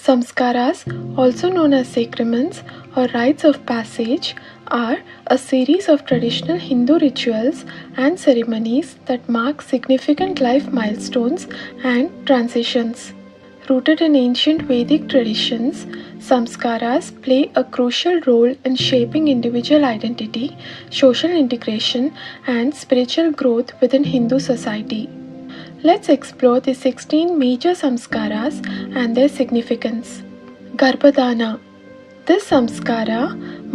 Samskaras, also known as sacraments or rites of passage, are a series of traditional Hindu rituals and ceremonies that mark significant life milestones and transitions. Rooted in ancient Vedic traditions, samskaras play a crucial role in shaping individual identity, social integration, and spiritual growth within Hindu society. Let's explore the 16 major samskaras and their significance. Garbhadhana. This samskara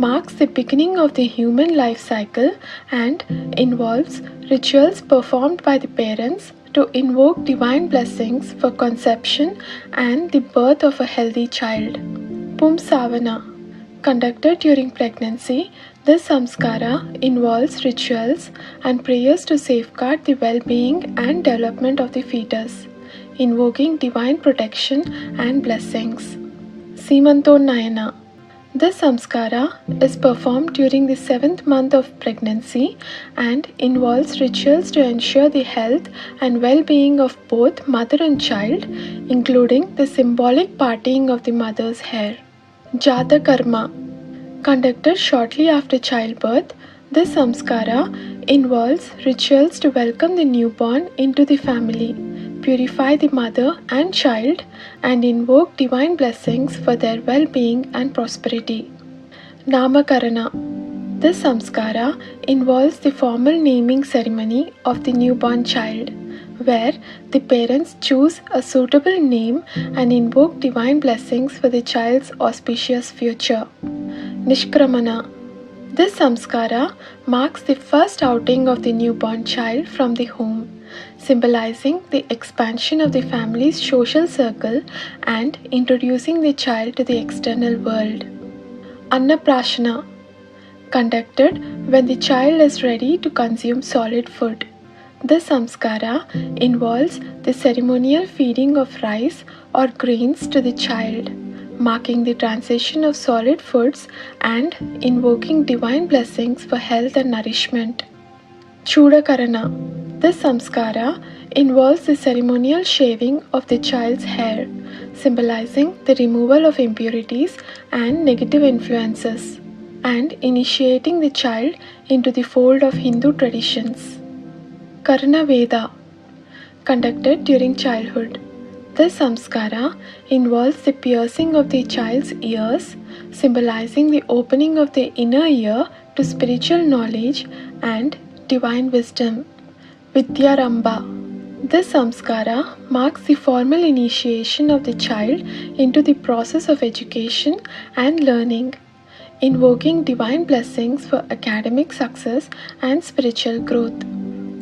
marks the beginning of the human life cycle and involves rituals performed by the parents to invoke divine blessings for conception and the birth of a healthy child. Pumsavana. Conducted during pregnancy, this samskara involves rituals and prayers to safeguard the well-being and development of the fetus, invoking divine protection and blessings. Simantonnayana. This samskara is performed during the 7th month of pregnancy and involves rituals to ensure the health and well-being of both mother and child, including the symbolic parting of the mother's hair. Jatakarma. Conducted shortly after childbirth, this samskara involves rituals to welcome the newborn into the family, purify the mother and child, and invoke divine blessings for their well-being and prosperity. Namakarna. This samskara involves the formal naming ceremony of the newborn child, where the parents choose a suitable name and invoke divine blessings for the child's auspicious future. Nishkramana. This samskara marks the first outing of the newborn child from the home, symbolizing the expansion of the family's social circle and introducing the child to the external world. Annaprashana. Conducted when the child is ready to consume solid food. This samskara involves the ceremonial feeding of rice or grains to the child, marking the transition of solid foods and invoking divine blessings for health and nourishment. Chudakarana. This samskara involves the ceremonial shaving of the child's hair, symbolizing the removal of impurities and negative influences, and initiating the child into the fold of Hindu traditions. Karnavedha. Conducted during childhood. This samskara involves the piercing of the child's ears, symbolizing the opening of the inner ear to spiritual knowledge and divine wisdom. Vidyarambha. This samskara marks the formal initiation of the child into the process of education and learning, invoking divine blessings for academic success and spiritual growth.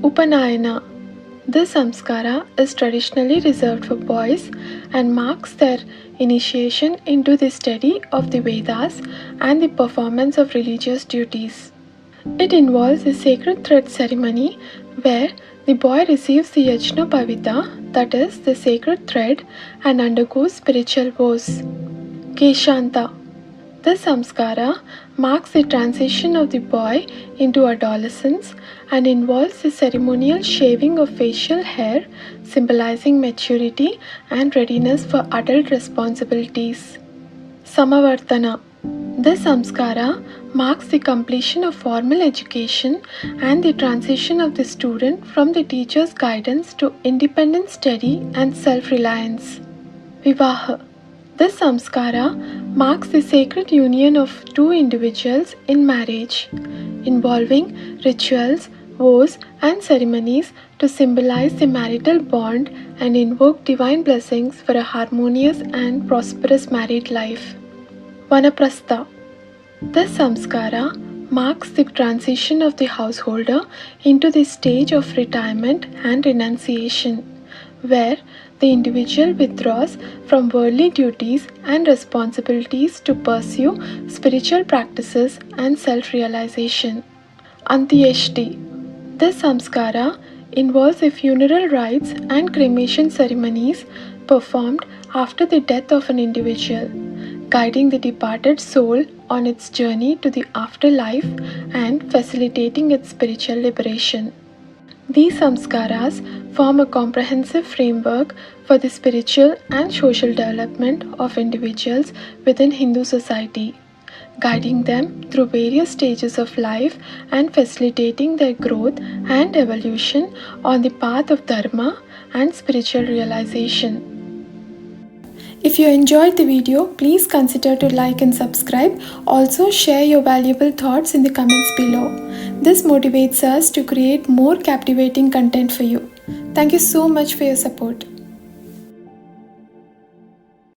Upanayana. This samskara is traditionally reserved for boys and marks their initiation into the study of the Vedas and the performance of religious duties. It involves a sacred thread ceremony where the boy receives the yajna-pavita, that is, the sacred thread, and undergoes spiritual vows. Keshanta. This samskara marks the transition of the boy into adolescence and involves the ceremonial shaving of facial hair, symbolizing maturity and readiness for adult responsibilities. Samavartana. This samskara marks the completion of formal education and the transition of the student from the teacher's guidance to independent study and self-reliance. Vivaha. This samskara marks the sacred union of two individuals in marriage, involving rituals, vows, and ceremonies to symbolize the marital bond and invoke divine blessings for a harmonious and prosperous married life. Vanaprastha. This samskara marks the transition of the householder into the stage of retirement and renunciation, where the individual withdraws from worldly duties and responsibilities to pursue spiritual practices and self-realization. Antyeshti. This samskara involves the funeral rites and cremation ceremonies performed after the death of an individual, guiding the departed soul on its journey to the afterlife and facilitating its spiritual liberation. These samskaras form a comprehensive framework for the spiritual and social development of individuals within Hindu society, guiding them through various stages of life and facilitating their growth and evolution on the path of dharma and spiritual realization. If you enjoyed the video, please consider to like and subscribe. Also, share your valuable thoughts in the comments below. This motivates us to create more captivating content for you. Thank you so much for your support.